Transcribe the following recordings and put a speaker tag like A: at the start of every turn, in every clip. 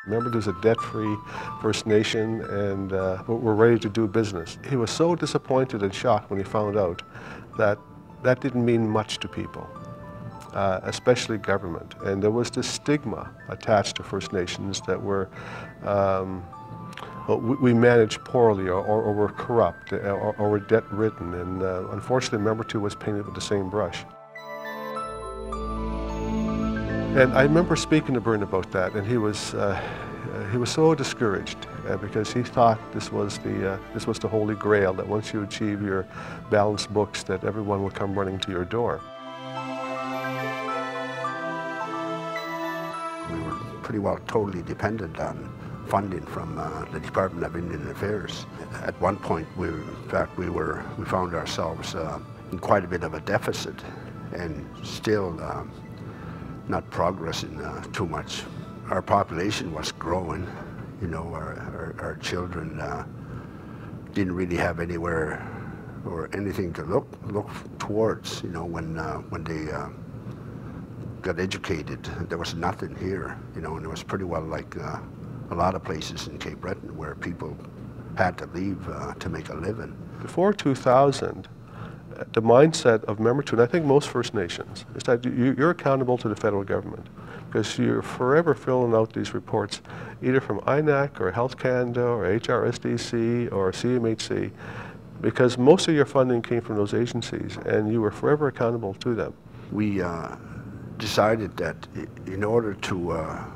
A: Membertou is a debt-free First Nation, and we're ready to do business. He was so disappointed and shocked when he found out that that didn't mean much to people, especially government. And there was this stigma attached to First Nations that we managed poorly, or were corrupt, or were debt-ridden. And unfortunately, Membertou was painted with the same brush. And I remember speaking to Byrne about that, and he was so discouraged because he thought this was the holy grail, that once you achieve your balanced books, that everyone would come running to your door.
B: We were pretty well totally dependent on funding from the Department of Indian Affairs. At one point, we found ourselves in quite a bit of a deficit, and still not progressing too much. Our population was growing. You know, our children didn't really have anywhere or anything to look towards. You know, when they got educated, there was nothing here. You know, and it was pretty well like a lot of places in Cape Breton where people had to leave to make a living.
A: Before 2000, the mindset of Membertou, and I think most First Nations, is that you're accountable to the federal government, because you're forever filling out these reports, either from INAC or Health Canada or HRSDC or CMHC, because most of your funding came from those agencies, and you were forever accountable to them.
B: We decided that in order to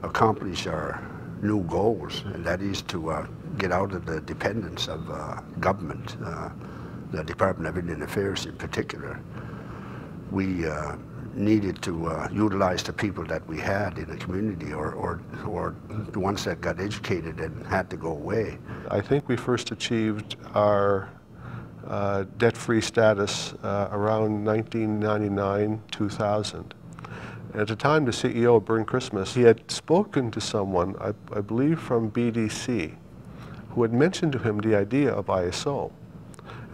B: accomplish our new goals, and that is to get out of the dependence of government, the Department of Indian Affairs in particular, we needed to utilize the people that we had in the community, or the ones that got educated and had to go away.
A: I think we first achieved our debt-free status around 1999-2000. At the time, the CEO of Burn Christmas, he had spoken to someone, I believe from BDC, who had mentioned to him the idea of ISO,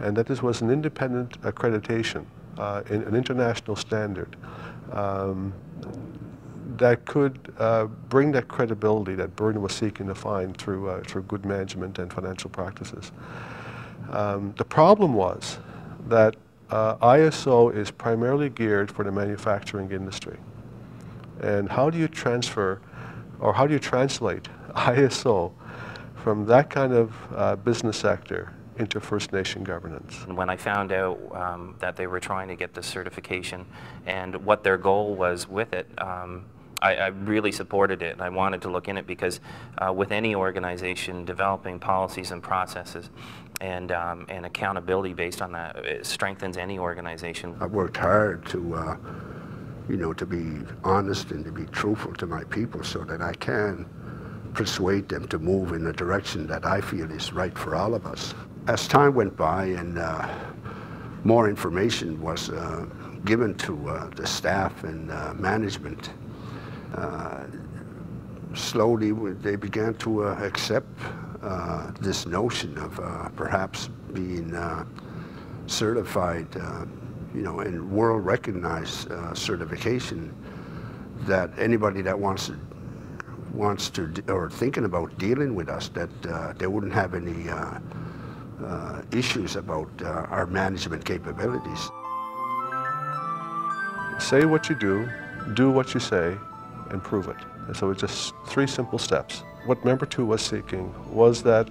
A: and that this was an independent accreditation, an international standard that could bring that credibility that Byrne was seeking to find through good management and financial practices. The problem was that ISO is primarily geared for the manufacturing industry. And how do you transfer, or how do you translate ISO from that kind of business sector into First Nation governance?
C: When I found out that they were trying to get this certification and what their goal was with it, I really supported it. I wanted to look in it because with any organization, developing policies and processes and accountability based on that, it strengthens any organization.
B: I've worked hard to you know, to be honest and to be truthful to my people so that I can persuade them to move in the direction that I feel is right for all of us. As time went by and more information was given to the staff and management, slowly they began to accept this notion of perhaps being certified, you know, and world-recognized certification, that anybody that wants to or thinking about dealing with us, that they wouldn't have any issues about our management capabilities.
A: Say what you do what you say, and prove it. And so it's just 3 simple steps. What Membertou was seeking was that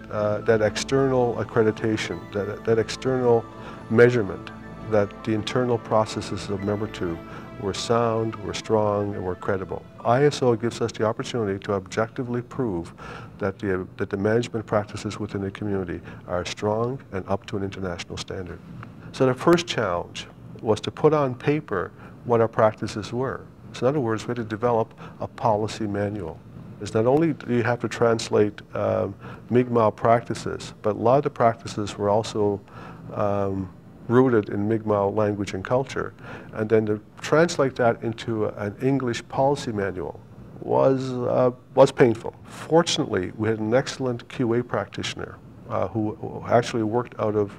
A: external accreditation, that external measurement, that the internal processes of Membertou were sound, were strong, and were credible. ISO gives us the opportunity to objectively prove that the management practices within the community are strong and up to an international standard. So the first challenge was to put on paper what our practices were. So in other words, we had to develop a policy manual. It's not only do you have to translate Mi'kmaq practices, but a lot of the practices were also rooted in Mi'kmaq language and culture. And then to translate that into an English policy manual was painful. Fortunately, we had an excellent QA practitioner who actually worked out of,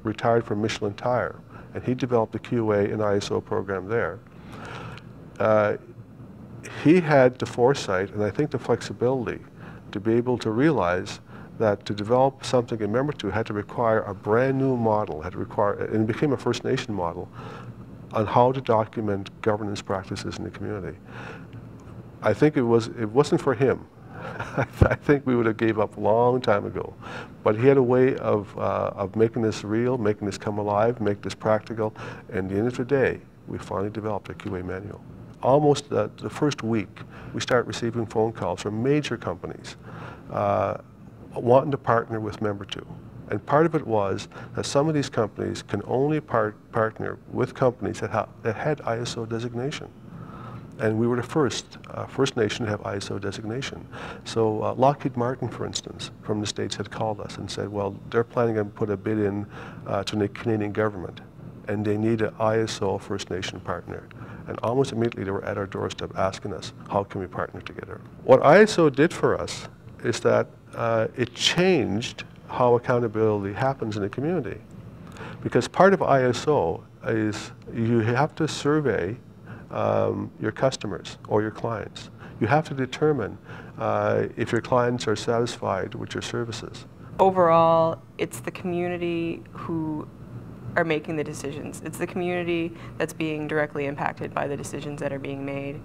A: retired from Michelin Tire, and he developed the QA and ISO program there. He had the foresight, and I think the flexibility, to be able to realize that to develop something in Membertou had to require a brand new model, and it became a First Nation model, on how to document governance practices in the community. I think it wasn't for him. I think we would have gave up a long time ago. But he had a way of making this real, making this come alive, make this practical, and at the end of the day, we finally developed a QA manual. Almost the first week, we start receiving phone calls from major companies wanting to partner with Membertou. And part of it was that some of these companies can only partner with companies that had ISO designation. And we were the first Nation to have ISO designation. So Lockheed Martin, for instance, from the States had called us and said, well, they're planning to put a bid in to the Canadian government, and they need an ISO First Nation partner. And almost immediately they were at our doorstep asking us, how can we partner together? What ISO did for us is that it changed how accountability happens in the community. Because part of ISO is you have to survey your customers or your clients. You have to determine if your clients are satisfied with your services.
D: Overall, it's the community who are making the decisions. It's the community that's being directly impacted by the decisions that are being made.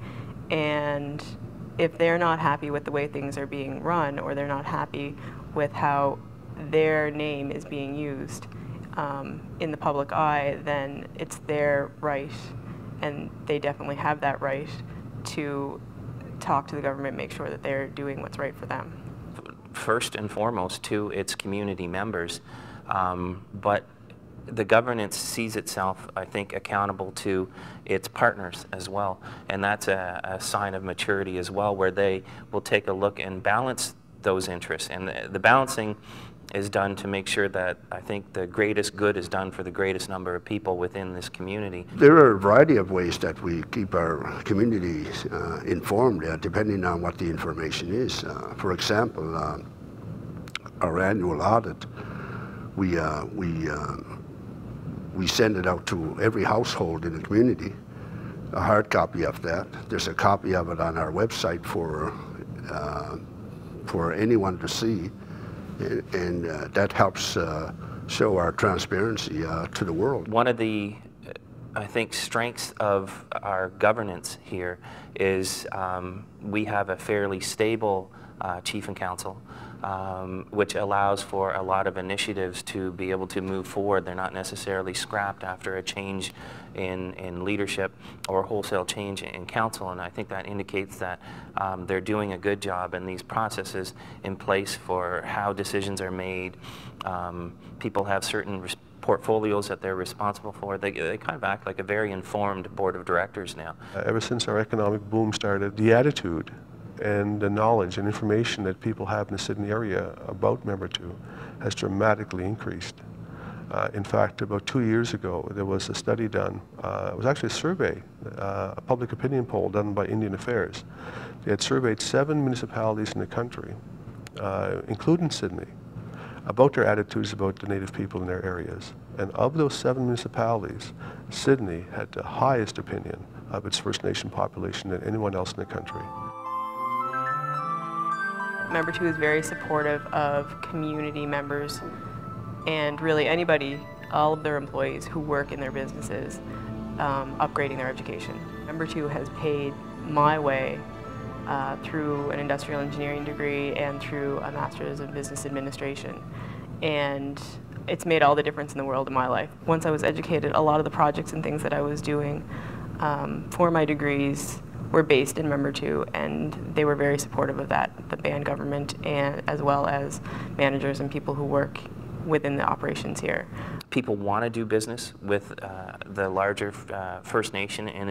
D: And if they're not happy with the way things are being run, or they're not happy with how their name is being used in the public eye, then it's their right, and they definitely have that right to talk to the government, make sure that they're doing what's right for them.
C: First and foremost to its community members, but the governance sees itself, I think, accountable to its partners as well, and that's a sign of maturity as well, where they will take a look and balance those interests, and the balancing is done to make sure that I think the greatest good is done for the greatest number of people within this community.
B: There are a variety of ways that we keep our community informed, depending on what the information is. For example, our annual audit, we send it out to every household in the community, a hard copy of that. There's a copy of it on our website for anyone to see, and that helps show our transparency to the world.
C: One of the, I think, strengths of our governance here is we have a fairly stable chief and council, which allows for a lot of initiatives to be able to move forward. They're not necessarily scrapped after a change in leadership or wholesale change in council, and I think that indicates that they're doing a good job, and these processes in place for how decisions are made. People have certain portfolios that they're responsible for. They kind of act like a very informed board of directors now.
A: Ever since our economic boom started, the attitude and the knowledge and information that people have in the Sydney area about Membertou has dramatically increased. In fact, about 2 years ago, there was a study done. It was actually a survey, a public opinion poll done by Indian Affairs. They had surveyed 7 municipalities in the country, including Sydney, about their attitudes about the Native people in their areas. And of those 7 municipalities, Sydney had the highest opinion of its First Nation population than anyone else in the country.
D: Membertou is very supportive of community members and really anybody, all of their employees who work in their businesses, upgrading their education. Membertou has paid my way through an industrial engineering degree and through a master's in business administration, and it's made all the difference in the world in my life. Once I was educated, a lot of the projects and things that I was doing for my degrees were based in Membertou, and they were very supportive of that, the band government, and as well as managers and people who work within the operations here.
C: People want to do business with the larger First Nation and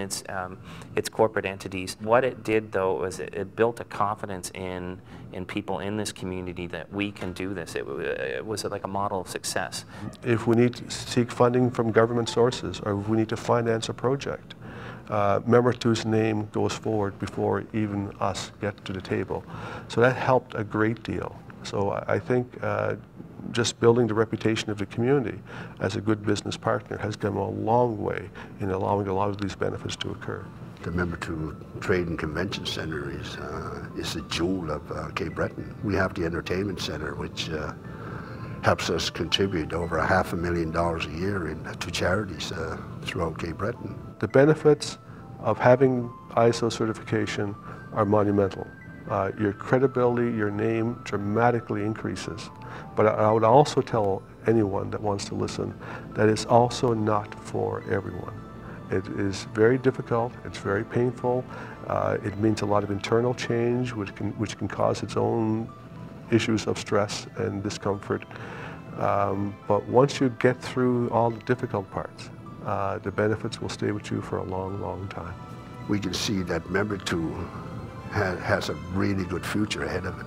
C: its corporate entities. What it did, though, was it built a confidence in people in this community that we can do this. It was like a model of success.
A: If we need to seek funding from government sources, or if we need to finance a project, Membertou's name goes forward before even us get to the table. So that helped a great deal. So I think just building the reputation of the community as a good business partner has come a long way in allowing a lot of these benefits to occur.
B: The Membertou Trade and Convention Centre is the jewel of Cape Breton. We have the Entertainment Centre, which helps us contribute over $500,000 a year to charities throughout Cape Breton.
A: The benefits of having ISO certification are monumental. Your credibility, your name dramatically increases. But I would also tell anyone that wants to listen that it's also not for everyone. It is very difficult, it's very painful, it means a lot of internal change which can cause its own issues of stress and discomfort. But once you get through all the difficult parts, the benefits will stay with you for a long, long time.
B: We can see that Membertou has a really good future ahead of it.